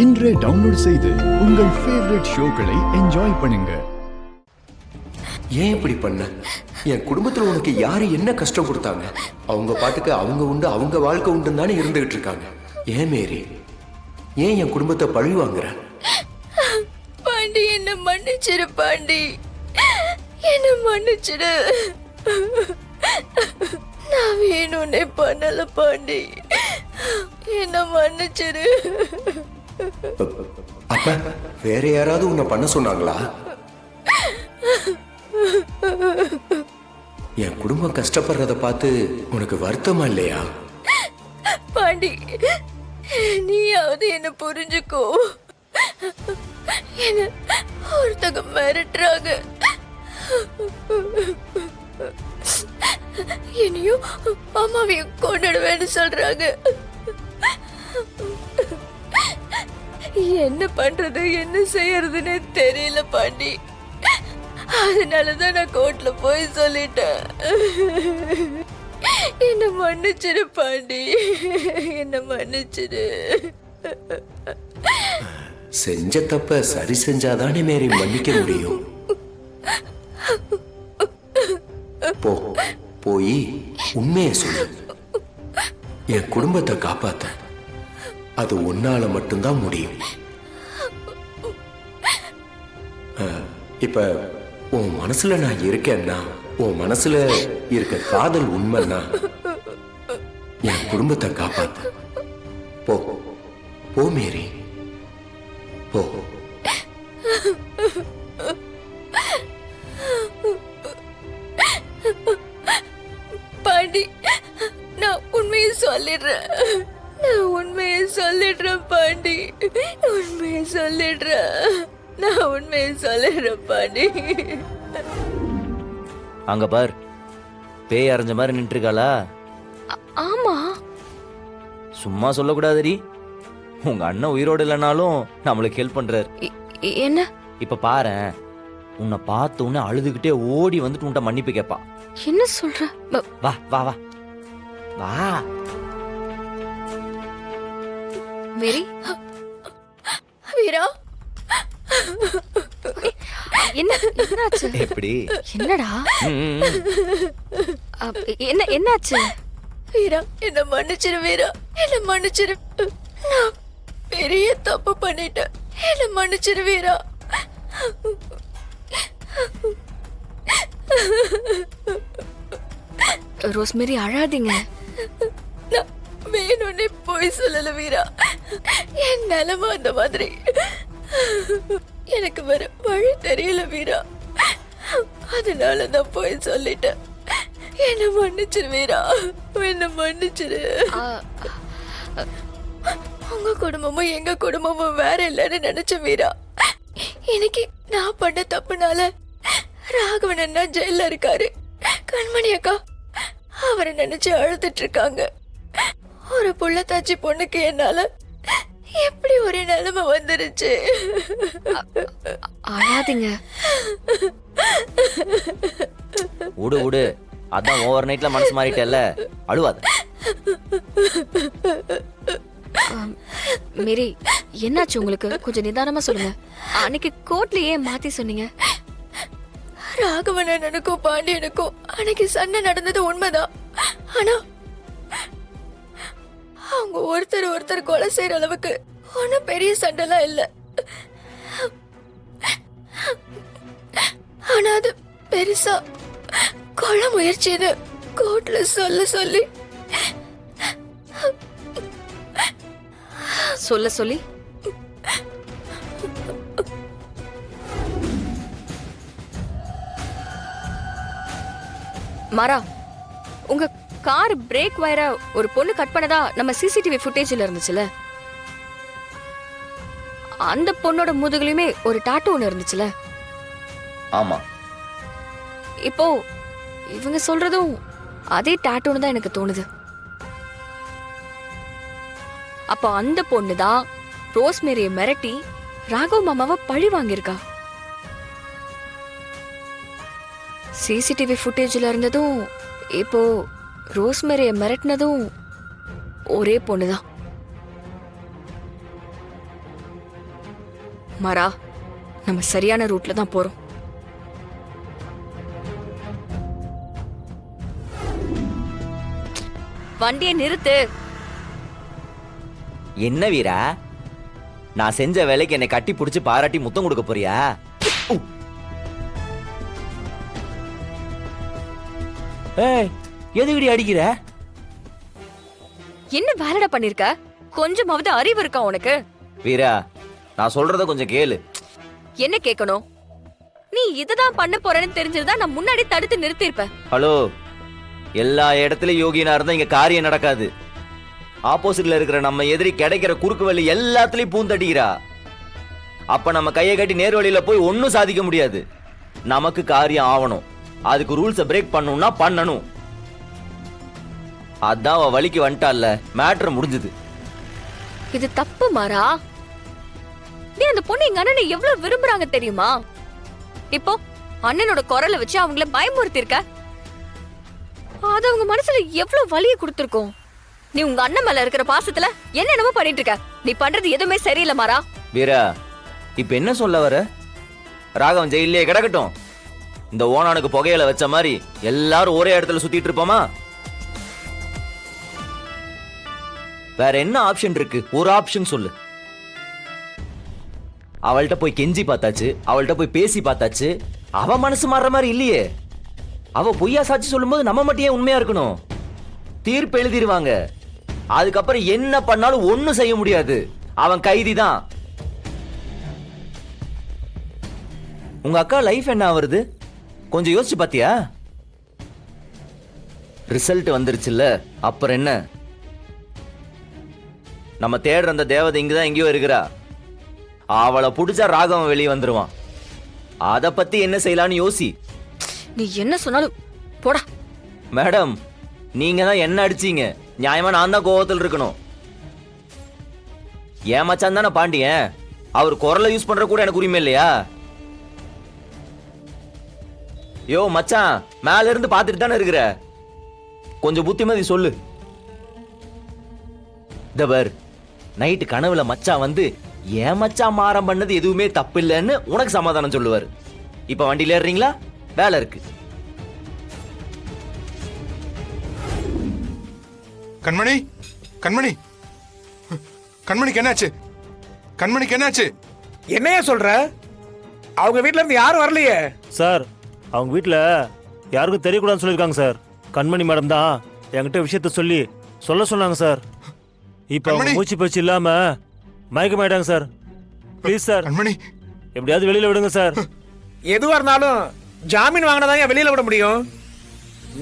இன்றே டவுன்லோட் செய்து உங்கள் ஃபேவரட் ஷோக்களை என்ஜாய் பண்ணுங்க. ஏன் இப்படி பண்ண? என் குடும்பத்துல உனக்கு யாரு என்ன கஷ்டம் கொடுத்தாங்க? அவங்க பாட்டுக்கு அவங்க உண்டு, அவங்க வாழ்க்கை உண்டுன்னு தானே இருந்துகிட்டு இருக்காங்க. ஏன் மேரி, ஏன் என் குடும்பத்தை பழி வாங்குற? பாண்டி, என்ன மன்னிச்சிரு பாண்டி, என்ன மன்னிச்சிடு. நான் வேணும்னே பண்ணல பாண்டி, என்ன மன்னிச்சிரு. அப்ப வேற யாராவது உன்னை பண்ண சொன்னாங்களா? என் குடும்பம் கஷ்டப்படுறத பார்த்து உனக்கு வருத்தமா இல்லையா? பாண்டி, நீயாவது என்ன புரிஞ்சுக்கோ. என்ன ஒருத்தங்க மிரட்டுறாங்க, என்னையும் அம்மாவையும் கொண்டுடுவேன்னு சொல்றாங்க. என்ன பண்றது, என்ன செய்யறதுன்னு தெரியல பாண்டி. அதனாலதான் நான் கோர்ட்ல போய் சொல்லிட்டேன். என்ன மன்னிச்சிரு பாண்டி, என்ன மன்னிச்சிரு. செஞ்ச தப்ப சரி செஞ்சாதானே மேரி மன்னிக்க முடியும். போய் உண்மையை சொல்லு. என் குடும்பத்தை காப்பாத்த அது உன்னால மட்டும்தான் முடியும். இப்ப உன் மனசுல நான் இருக்கேன்னா, உன் மனசுல இருக்க காதல் உண்மைன்னா என் குடும்பத்தை காப்பாத்த போ. போ மேரி, போ. பாண்டி, நான் உண்மையை சொல்லிடுறேன், நான் உண்மையை சொல்லிடுறேன் பாண்டி, உண்மையை சொல்லிடுறேன், நான் உண்மையை சொல்லிடுறேன் பாண்டி. அங்க பார், பேய் அரைஞ்ச மாதிரி நின்று இருக்காளா? ஆமா. சும்மா சொல்லக்கூடாதடி. உங்க அண்ணன் உயிரோடு இல்லைனாலும் நம்மளுக்கு ஹெல்ப் பண்றாரு. என்ன? இப்ப பாரேன், உன்னை பார்த்த உடனே அழுதுகிட்டே ஓடி வந்துட்டு உன்ட்ட மன்னிப்பு கேப்பா. என்ன சொல்ற? வா வா வா வா. மேரி, வீரா, என்னாச்சு? எப்படி? என்னடா? என்னாச்சு? வீரா, என்ன மன்னிச்சிரு வீரா, என்ன மன்னிச்சிரு. நான் பெரிய தப்பு பண்ணிட்டேன், என்ன மன்னிச்சிரு வீரா. ரோஸ்மேரி, அழாதீங்க. நான் வேணும்னே போய் சொல்லல வீரா, என் நிலைமை அந்த மாதிரி. எனக்கு வேற வழி தெரியல வீரா, அதனால நான் போய் சொல்லிட்டேன். என்ன மன்னிச்சிரு வீரா, என்ன மன்னிச்சிரு. உங்க குடும்பமும் எங்க குடும்பமும் வேற இல்லைன்னு நினைச்ச வீரா. இன்னைக்கு நான் பண்ண தப்புனால ராகவன் அண்ணா ஜெயில இருக்காரு, கண்மணி அக்கா அவரை நினைச்சு அழுதுட்டு இருக்காங்க. ஒரு புள்ளத்தாச்சி பொண்ணுக்கு என்னால எப்படி ஒரு நிலைமை வந்துருச்சு. அழாதீங்க. விடு விடு, அதான் ஓவர் நைட்ல மனசு மாறிட்டேல்ல, அழுவாத. மேரி, என்னாச்சு உங்களுக்கு? கொஞ்சம் நிதானமா சொல்லுங்க. அன்னைக்கு கோர்ட்லயே மாத்தி சொன்னீங்க. ராகவன் அண்ணனுக்கும் பாண்டியனுக்கும் அன்னைக்கு சண்டை நடந்தது உண்மைதான். ஆனா அவங்க ஒருத்தர் கொலை செய்யற அளவுக்கு ஒன்னும் பெரிய சண்டைலாம் இல்ல. ஆனா அது பெருசா கொலை முயற்சின்னு கோர்ட்ல சொல்லி மாரா, உங்க கார் பிரேக் வயர ஒரு பொண்ணு கட் பண்ணதா நம்ம சிசிடிவி ஃபுட்டேஜ்ல இருந்துச்சுல, அந்த பொண்ணோட முதுகுலயுமே ஒரு டாட்டூ ஒன்று இருந்துச்சுல? ஆமா. இப்போ இவங்க சொல்றதும் அதே டாட்டூன்னு தான் எனக்கு தோணுது. அப்போ அந்த பொண்ணு தான் ரோஸ்மேரியை மிரட்டி ராகவ் மாமாவை பழி வாங்கியிருக்கா. சிசிடிவி ஃபுட்டேஜ்ல இருந்ததும் இப்போ ரோஸ்மேரியை மிரட்டினதும் ஒரே பொண்ணுதான். மாறா, நம்ம சரியான ரூட்ல தான் போறோம். வண்டியை நிறுத்து. என்ன வீரா, நான் செஞ்ச வேலைக்கு என்னை கட்டி பிடிச்சி பாராட்டி முத்தம் கொடுக்க போறியா? ஏய், எதுக்குடி அடிக்கிற? என்ன வேலைடா பண்ணிருக்க? கொஞ்சமாவது அறிவு இருக்கா உனக்கு? வீரா, நான் சொல்றத கொஞ்சம் கேளு. என்ன கேட்கணும்? நீ இததான் பண்ண போறேன்னு தெரிஞ்சிருந்தா நான் முன்னாடி தடுத்து நிறுத்திருப்பேன். ஹலோ, எல்லா இடத்துலயும் யோகினா இருந்தா இங்க காரியம் நடக்காது. ஆப்போசிட்ல இருக்கிற நம்ம எதிரி கிடைக்கிற குறுக்கு வழி எல்லாத்துலயும் பூந்தடிக்கிறா. அப்ப நம்ம கையை கட்டி நேர் வழியில போய் ஒன்னும் சாதிக்க முடியாது. நமக்கு காரியம் ஆவணும். அதுக்கு ரூல்ஸை பிரேக் பண்ணணும்னா பண்ணணும். அதான் அவ வழிக்கு வந்துட்டால, மேட்ரு முடிஞ்சது. இது தப்பு மாறா. நீ அந்த பொண்ணு எங்க அண்ணனை எவ்வளவு விரும்புறாங்க தெரியுமா? இப்போ அண்ணனோட குரலை வச்சு அவங்கள பயமுறுத்தி இருக்க. அது அவங்க மனசுல எவ்வளவு வலியை கொடுத்திருக்கோம். நீ உங்க அண்ணன் மேல இருக்கிற பாசத்துல என்னென்னமோ பண்ணிட்டு இருக்க. நீ பண்றது எதுவுமே சரியில்லை மாறா. வீரா, இப்ப என்ன சொல்ல வர? ராகவன் ஜெயிலே கிடக்கட்டும், இந்த ஓனானுக்கு புகையில வச்ச மாதிரி எல்லாரும் ஒரே இடத்துல சுத்திட்டு இருப்போமா? வேற என்ன ஆப்ஷன் இருக்கு? ஒரு ஆப்ஷன் சொல்லு. அவள்கிட்ட போய் கெஞ்சி பார்த்தாச்சு, அவள்கிட்ட போய் பேசி பார்த்தாச்சு. அவ மனசு மாறுற மாதிரி இல்லையே. அவ பொய்யா சாட்சி சொல்லும்போது நம்ம மட்டும் ஏன் உண்மையா இருக்கணும்? தீர்ப்பு எழுதிருவாங்க. அதுக்கப்புறம் என்ன பண்ணாலும் ஒண்ணும் செய்ய முடியாது. அவன் கைதி தான். உங்க அக்கா லைஃப் என்ன ஆவறது? கொஞ்சம் யோசிச்சு பாத்தியா? ரிசல்ட் வந்துருச்சுல்ல, அப்புறம் என்ன? நம்ம தேடுற அந்த தேவதை இங்கதான் எங்கேயோ இருக்கிறா. அவளை புடிச்சா ராகவன் வெளியே வந்துருவான். அத பத்தி என்ன செய்யலான்னு யோசி. நீ என்ன சொன்னாலும் போடா. மேடம், நீங்க தான் என்ன அடிச்சீங்க. நியாயமா நான் தான் கோவத்தில் இருக்கணும். ஏன் மச்சான் தானே பாண்டியன். அவர் குரலை யூஸ் பண்ற கூட எனக்கு உரிமை இல்லையா? யோ மச்சான், மேல இருந்து பாத்துட்டு தானே இருக்கிற. கொஞ்சம் புத்திமதி சொல்லு. தவர் நைட்டு கனவுல மச்சான் வந்து ஏன் மச்சான் மாறம் பண்ணது எதுவுமே தப்பு இல்லைன்னு உனக்கு சமாதானம் சொல்லுவாரு. இப்ப வண்டியில ஏறீங்களா? வேலை இருக்கு. கண்மணி, கண்மணி, கண்மணிக்கு என்னாச்சு? கண்மணிக்கு என்னாச்சு? என்னையா சொல்ற? அவங்க வீட்ல இருந்து யாரும் வரலையே சார். அவங்க வீட்டில் யாருக்கும் தெரியக்கூடாதுன்னு சொல்லியிருக்காங்க சார். கண்மணி மேடம் தான் என்கிட்ட விஷயத்த சொல்ல சொன்னாங்க சார். இப்போ அவங்க கண்மணி. மூச்சு பேச்சு இல்லாம மயக்கமாயிட்டாங்க சார். ப்ளீஸ் சார், கண்மணி, எப்படியாவது வெளியில விடுங்க சார். எதுவா இருந்தாலும் ஜாமீன் வாங்கினதான் ஏன் வெளியில விட முடியும்?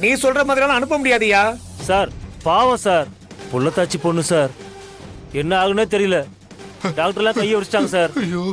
நீ சொல்ற மாதிரிலாம் அனுப்ப முடியாதியா? சார் பாவம் சார், புள்ளத்தாச்சி பொண்ணு சார். என்ன ஆகுனே தெரியல. டாக்டர்லாம் கையை உடிச்சிட்டாங்க சார். ஐயோ